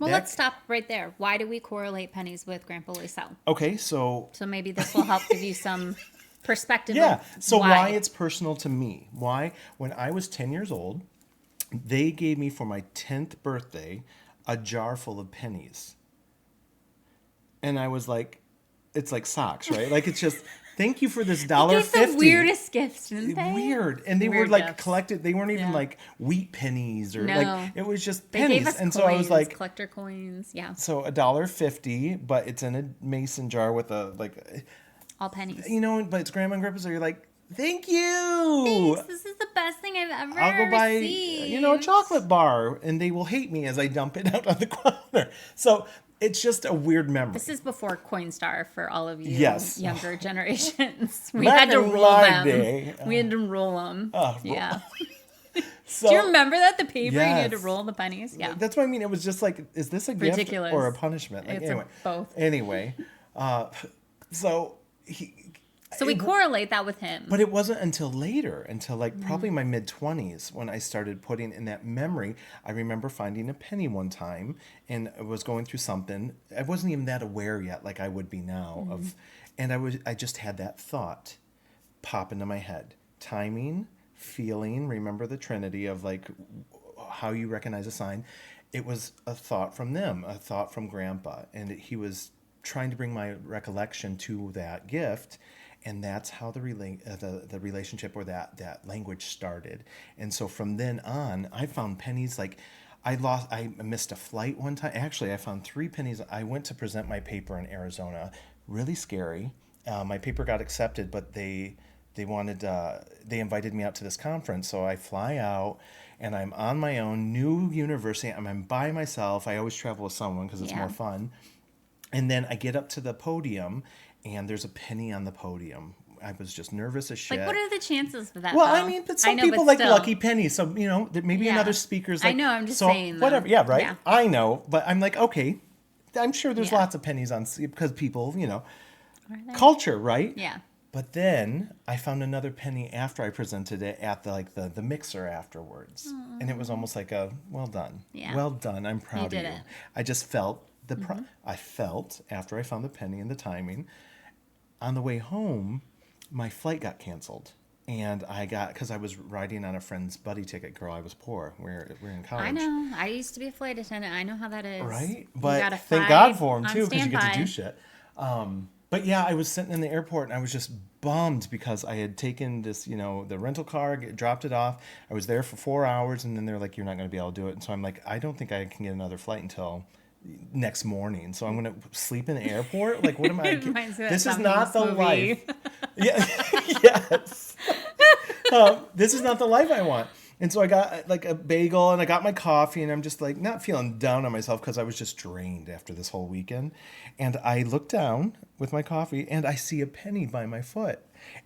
Well, let's stop right there. Why do we correlate pennies with Grandpa Loisel? Okay, so So maybe this will help give you some perspective yeah. of So why. why it's personal to me? Why when I was 10 years old, they gave me for my 10th birthday a jar full of pennies. And I was like, it's like socks, right? Like it's just thank you for this They dollar gave the fifty. weirdest gifts, didn't they? Weird. And they were Weird like gifts. collected, they weren't even Yeah. like wheat pennies or like No. it was just They gave pennies. us And so I was coins, like, collector coins. Yeah. so $1.50, but it's in a mason jar with a like All pennies. but it's grandma and grandpa, so you're like, thank you. Thanks. This is the best thing I've ever I'll go buy, received. a chocolate bar, and they will hate me as I dump it out on the counter. So it's just a weird memory. This is before Coinstar for all of you Yes. younger generations. We Back had to in roll my them. day. We had to roll them. Yeah. So, Do you remember that? The paper you had to Yes. roll the pennies? Yeah. That's what I mean. It was just like, is this a Ridiculous. gift or a punishment? Like, It's anyway. both. Anyway, so So we correlate that with him. But it wasn't until later, until like Mm-hmm. probably my mid-20s, when I started putting in that memory. I remember finding a penny one time, and I was going through something. I wasn't even that aware yet, like I would be now, Mm-hmm. and I just had that thought pop into my head. Timing, feeling, remember the Trinity of like how you recognize a sign. It was a thought from them, a thought from Grandpa, and he was trying to bring my recollection to that gift. And that's how the relationship or that language started. And so from then on, I found pennies like I missed a flight one time. Actually, I found 3 pennies. I went to present my paper in Arizona. Really scary. My paper got accepted, but they invited me out to this conference. So I fly out and I'm on my own, new university. I'm by myself. I always travel with someone because it's Yeah. more fun. And then I get up to the podium, and there's a penny on the podium. I was just nervous as shit. Like, what are the chances for that? Well, though? I mean, but some know, people but like still. lucky pennies. So, maybe Yeah. another speaker's I like... know, I'm just so, saying, though. whatever. Yeah, right? Yeah. I know, but I'm like, okay, I'm sure there's Yeah. lots of pennies on... Because people, Are they? culture, right? Yeah. But then I found another penny after I presented it at the mixer afterwards. And it was almost like a, well done. Yeah. Well done. I'm proud of did you. it. I just felt I felt after I found the penny and the timing, on the way home, my flight got canceled. And because I was riding on a friend's buddy ticket. Girl, I was poor. We're in college. I know. I used to be a flight attendant. I know how that is. Right? You But gotta thank fly God for him, on too, because you get to do standby. shit. But yeah, I was sitting in the airport and I was just bummed because I had taken this, the rental car, dropped it off. I was there for 4 hours, and then they're like, you're not going to be able to do it. And so I'm like, I don't think I can get another flight until next morning. So I'm going to sleep in the airport? Like, what am I? Reminds me of This that is Tom not Hanks the movie. life. Yeah, yes. This is not the life I want. And so I got like a bagel and I got my coffee, and I'm just like not feeling down on myself because I was just drained after this whole weekend. And I look down with my coffee and I see a penny by my foot.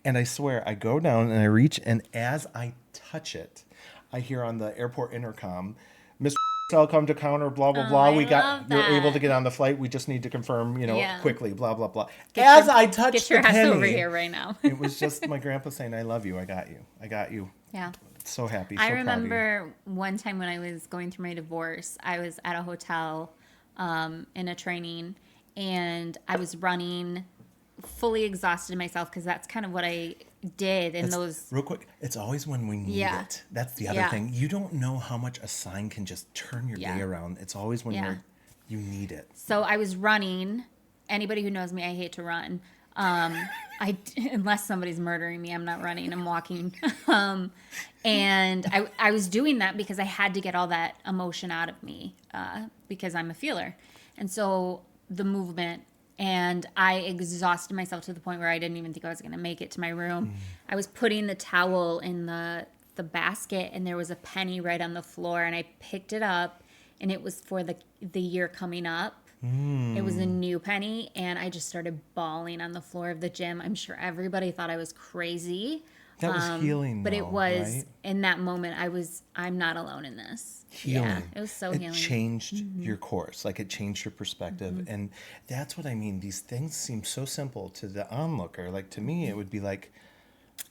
And I swear I go down and I reach, and as I touch it, I hear on the airport intercom, Mr. I'll come to counter, blah, blah, blah. I love You're able to that. get on the flight. We just need to confirm, Yeah. quickly, blah, blah, blah. Get I your touched the ass penny, over here right now. it was just my grandpa saying, I love you. I got you. I got you. Yeah. So happy. So I proud of you. remember one time when I was going through my divorce, I was at a hotel in a training, and I was running, fully exhausted myself because that's kind of what I did in those. Real quick, it's always when we need Yeah. it. That's the other Yeah. thing. You don't know how much a sign can just turn your Yeah. day around. It's always when Yeah. you need it. So I was running. Anybody who knows me, I hate to run. Unless somebody's murdering me, I'm not running. I'm walking. And I was doing that because I had to get all that emotion out of me because I'm a feeler. And so the movement, and I exhausted myself to the point where I didn't even think I was going to make it to my room. I was putting the towel in the basket, and there was a penny right on the floor, and I picked it up, and it was for the year coming up. It was a new penny, and I just started bawling on the floor of the gym. I'm sure everybody thought I was crazy. That was healing, But though, it was, right? in that moment, I'm not alone in this. Healing. Yeah, it was so it healing. changed your course. Like, it changed your perspective. Mm-hmm. And that's what I mean. These things seem so simple to the onlooker. Like, to me, it would be like,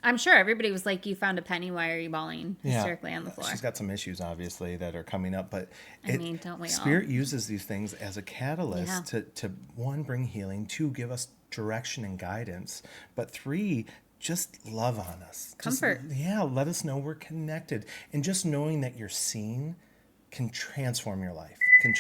I'm sure everybody was like, you found a penny, why are you bawling hysterically on the floor? She's got some issues, obviously, that are coming up, but I mean, don't we all? Spirit uses these things as a catalyst Yeah. to one, bring healing, two, give us direction and guidance, but three, just love on us. Comfort. Let us know we're connected. And just knowing that you're seen can transform your life, can